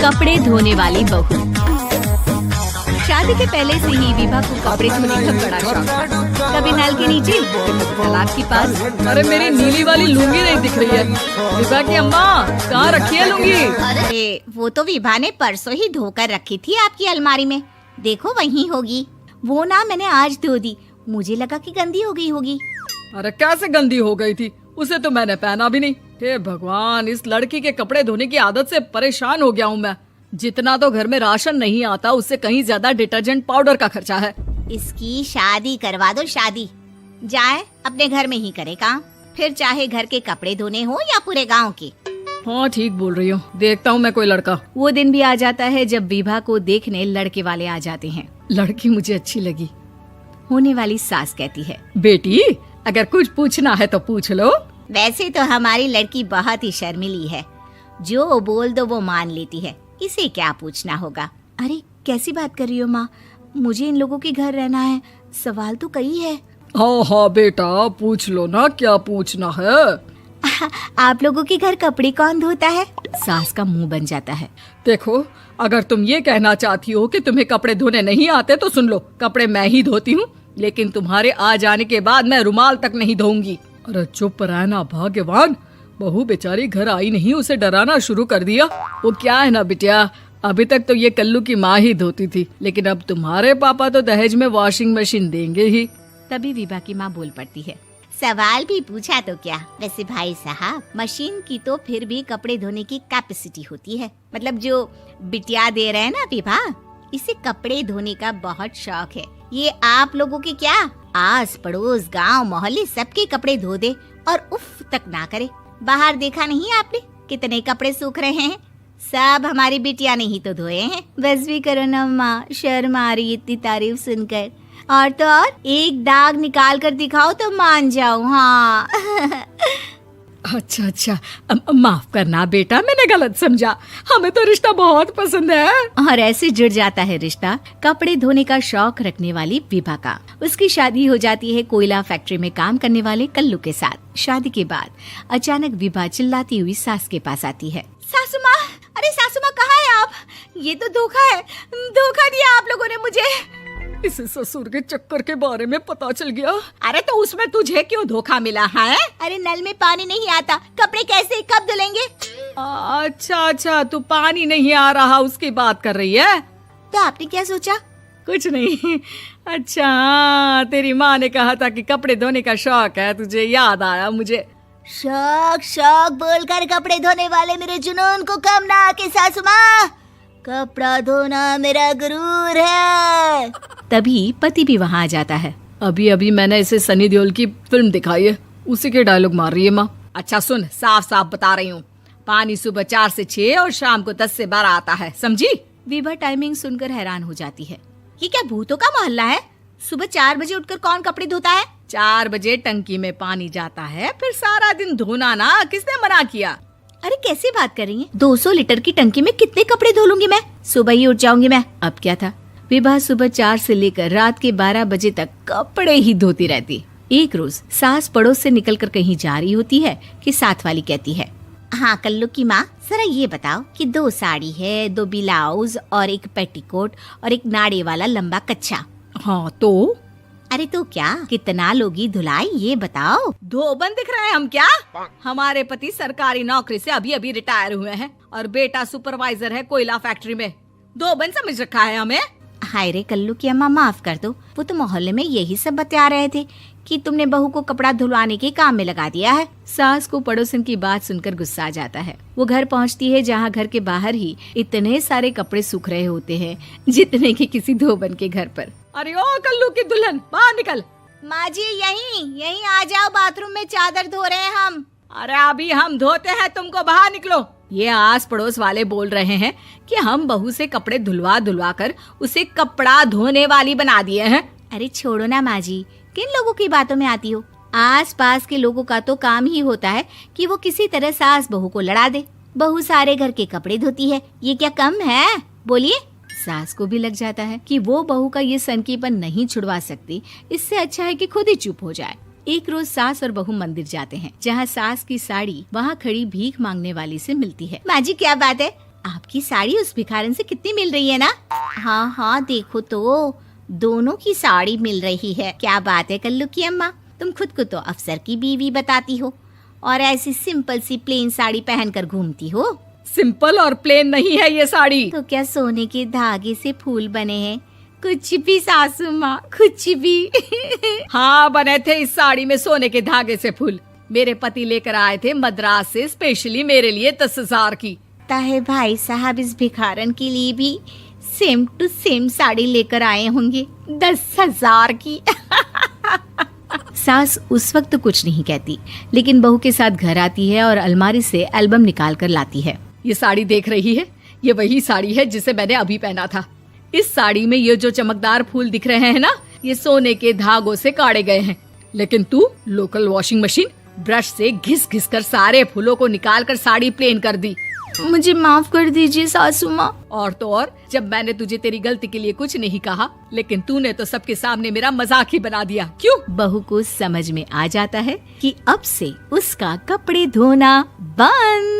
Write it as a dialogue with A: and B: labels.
A: कपड़े धोने वाली बहू। शादी के पहले से ही विभा को कपड़े धोने का बड़ा शौक था। कभी नल के नीचे, कभी तालाब के पास।
B: अरे मेरी नीली वाली लुंगी नहीं दिख रही है। विभा की अम्मा कहाँ रखी है लुंगी?
C: अरे वो तो विभा ने परसों ही धोकर रखी थी आपकी अलमारी में, देखो वहीं होगी। वो ना मैंने आज धो दी, मुझे लगा कि गंदी हो गई होगी।
B: अरे कैसे गंदी हो गई थी, उसे तो मैंने पहना भी नहीं। हे भगवान, इस लड़की के कपड़े धोने की आदत से परेशान हो गया हूँ मैं। जितना तो घर में राशन नहीं आता, उससे कहीं ज्यादा डिटर्जेंट पाउडर का खर्चा है।
C: इसकी शादी करवा दो, शादी जाए अपने घर में ही करे काम, फिर चाहे घर के कपड़े धोने हो या पूरे गांव के।
B: हाँ ठीक बोल रही हूँ, देखता हूँ मैं कोई लड़का।
A: वो दिन भी आ जाता है जब विभा को देखने लड़के वाले आ जाते हैं।
B: लड़की मुझे अच्छी लगी।
A: होने वाली सास कहती है,
B: बेटी अगर कुछ पूछना है तो पूछ लो।
C: वैसे तो हमारी लड़की बहुत ही शर्मीली है, जो बोल दो वो मान लेती है, इसे क्या पूछना होगा।
A: अरे कैसी बात कर रही हो माँ, मुझे इन लोगों के घर रहना है, सवाल तो कई है।
B: हाँ हाँ बेटा पूछ लो ना, क्या पूछना है।
A: आप लोगों के घर कपड़े कौन धोता है? सास का मुंह बन जाता है।
B: देखो अगर तुम ये कहना चाहती हो कि तुम्हें कपड़े धोने नहीं आते तो सुन लो, कपड़े मैं ही धोती हूँ, लेकिन तुम्हारे आ जाने के बाद मैं रुमाल तक नहीं धोऊंगी। अरे चुप रहना भाग्यवान, बहू बेचारी घर आई नहीं, उसे डराना शुरू कर दिया। वो क्या है ना बिटिया, अभी तक तो ये कल्लू की माँ ही धोती थी, लेकिन अब तुम्हारे पापा तो दहेज में वॉशिंग मशीन देंगे ही।
A: तभी विभा की माँ बोल पड़ती है,
C: सवाल भी पूछा तो क्या। वैसे भाई साहब, मशीन की तो फिर भी कपड़े धोने की कैपेसिटी होती है, मतलब जो बिटिया दे रहे हैं ना विभा, इसे कपड़े धोने का बहुत शौक है। ये आप लोगों के क्या, आस पड़ोस गांव मोहल्ले सबके कपड़े धो दे और उफ तक ना करे। बाहर देखा नहीं आपने कितने कपड़े सूख रहे हैं, सब हमारी बिटिया ने ही तो धोए हैं।
A: बस भी करो ना माँ, शर्म आ रही इतनी तारीफ सुनकर। और तो और एक दाग निकाल कर दिखाओ तो मान जाऊं। हाँ
B: अच्छा अच्छा, माफ करना बेटा, मैंने गलत समझा, हमें तो रिश्ता बहुत पसंद है।
A: और ऐसे जुड़ जाता है रिश्ता कपड़े धोने का शौक रखने वाली विभा का। उसकी शादी हो जाती है कोयला फैक्ट्री में काम करने वाले कल्लू के साथ। शादी के बाद अचानक विभा चिल्लाती हुई सास के पास आती है।
C: सासू माँ, अरे सासू माँ कहाँ है आप? ये तो धोखा है, धोखा दिया आप लोगों ने मुझे।
B: इसे ससुर के चक्कर के बारे में पता चल गया।
C: अरे तो उसमें तुझे क्यों धोखा मिला है? अरे नल में पानी नहीं आता, कपड़े कैसे कब धुलेंगे?
B: अच्छा अच्छा, तू पानी नहीं आ रहा उसकी बात कर रही है।
C: तो आपने क्या सोचा?
B: कुछ नहीं। अच्छा हाँ, तेरी माँ ने कहा था कि कपड़े धोने का शौक है तुझे, याद आया मुझे।
C: शौक शौक बोलकर कपड़े धोने वाले मेरे जुनून को कम ना आके सासू माँ, कपड़ा धोना मेरा गुरूर है।
A: तभी पति भी वहाँ आ जाता है।
B: अभी अभी मैंने इसे सनी देओल की फिल्म दिखाई है, उसी के डायलॉग मार रही है माँ। अच्छा सुन, साफ साफ बता रही हूँ, पानी सुबह 4 से 6 और शाम को 10 से 12 आता है, समझी?
A: विभा टाइमिंग सुनकर हैरान हो जाती है।
C: ये क्या भूतों का मोहल्ला है? सुबह 4 बजे उठकर कौन कपड़े धोता है?
B: 4 बजे टंकी में पानी जाता है, फिर सारा दिन धोना ना, किसने मना किया?
A: अरे कैसी बात कर रही हैं? 200 लीटर की टंकी में कितने कपड़े धो लूंगी मैं, सुबह ही उठ जाऊंगी मैं। अब क्या था, विभा सुबह 4 से लेकर रात के 12 बजे तक कपड़े ही धोती रहती। एक रोज सास पड़ोस से निकलकर कहीं जा रही होती है कि साथ वाली कहती है,
C: हाँ कल्लू की माँ, जरा ये बताओ कि 2 साड़ी है, 2 ब्लाउज और एक पेटीकोट और एक नाड़े वाला लंबा कच्छा।
B: हाँ तो?
C: अरे तो क्या, कितना लोगी धुलाई ये बताओ।
B: धोबन दिख रहे हैं हम क्या? हमारे पति सरकारी नौकरी से अभी अभी रिटायर हुए हैं और बेटा सुपरवाइजर है कोयला फैक्ट्री में। धोबन समझ रखा है हमें?
C: हाय रे कल्लू की अम्मा, माफ कर दो, वो तो मोहल्ले में यही सब बता रहे थे कि तुमने बहू को कपड़ा धुलवाने के काम में लगा दिया है।
A: सास को पड़ोसन की बात सुनकर गुस्सा आ जाता है। वो घर पहुंचती है जहां घर के बाहर ही इतने सारे कपड़े सूख रहे होते हैं जितने कि किसी धोबन के घर पर।
B: अरे ओ कल्लू की दुल्हन, बाहर निकल।
C: माँ जी यहीं आ जाओ, बाथरूम में चादर धो रहे हैं हम।
B: अरे अभी हम धोते हैं, तुमको बाहर निकलो। ये आस पड़ोस वाले बोल रहे हैं कि हम बहू से कपड़े धुलवा कर उसे कपड़ा धोने वाली बना दिए हैं।
A: अरे छोड़ो ना माँ जी, किन लोगों की बातों में आती हो? आस पास के लोगों का तो काम ही होता है कि वो किसी तरह सास बहू को लड़ा दे। बहू सारे घर के कपड़े धोती है, ये क्या कम है? बोलिए। सास को भी लग जाता है कि वो बहू का ये सनकीपन नहीं छुड़वा सकती, इससे अच्छा है कि खुद ही चुप हो जाए। एक रोज सास और बहू मंदिर जाते हैं, जहाँ सास की साड़ी वहाँ खड़ी भीख मांगने वाली से मिलती है।
C: माँ जी क्या बात है, आपकी साड़ी उस भिखारन से कितनी मिल रही है ना? हाँ हाँ देखो तो, दोनों की साड़ी मिल रही है। क्या बात है कल्लू की अम्मा, तुम खुद को तो अफसर की बीवी बताती हो और ऐसी सिंपल सी प्लेन साड़ी पहनकर घूमती हो।
B: सिंपल और प्लेन नहीं है ये साड़ी।
C: तो क्या सोने के धागे से फूल बने हैं? कुछ भी सासू माँ, कुछ भी।
B: हाँ बने थे इस साड़ी में सोने के धागे से फूल। मेरे पति लेकर आए थे मद्रास से स्पेशली मेरे लिए 10,000 की।
C: ताहे भाई साहब इस भिखारन के लिए भी सेम टू सेम साड़ी लेकर आए होंगे 10,000 की।
A: सास उस वक्त तो कुछ नहीं कहती, लेकिन बहू के साथ घर आती है और अलमारी से एल्बम निकाल कर लाती है।
B: ये साड़ी देख रही है, ये वही साड़ी है जिसे मैंने अभी पहना था। इस साड़ी में ये जो चमकदार फूल दिख रहे हैं ना, ये सोने के धागों से काढ़े गए हैं। लेकिन तू लोकल वॉशिंग मशीन ब्रश से घिस घिस कर सारे फूलों को निकाल कर साड़ी प्लेन कर दी।
A: मुझे माफ कर दीजिए सासू माँ।
B: और तो और, जब मैंने तुझे तेरी गलती के लिए कुछ नहीं कहा, लेकिन तूने तो सबके सामने मेरा मजाक ही बना दिया। क्यों?
A: बहू को समझ में आ जाता है कि अब से उसका कपड़े धोना बंद।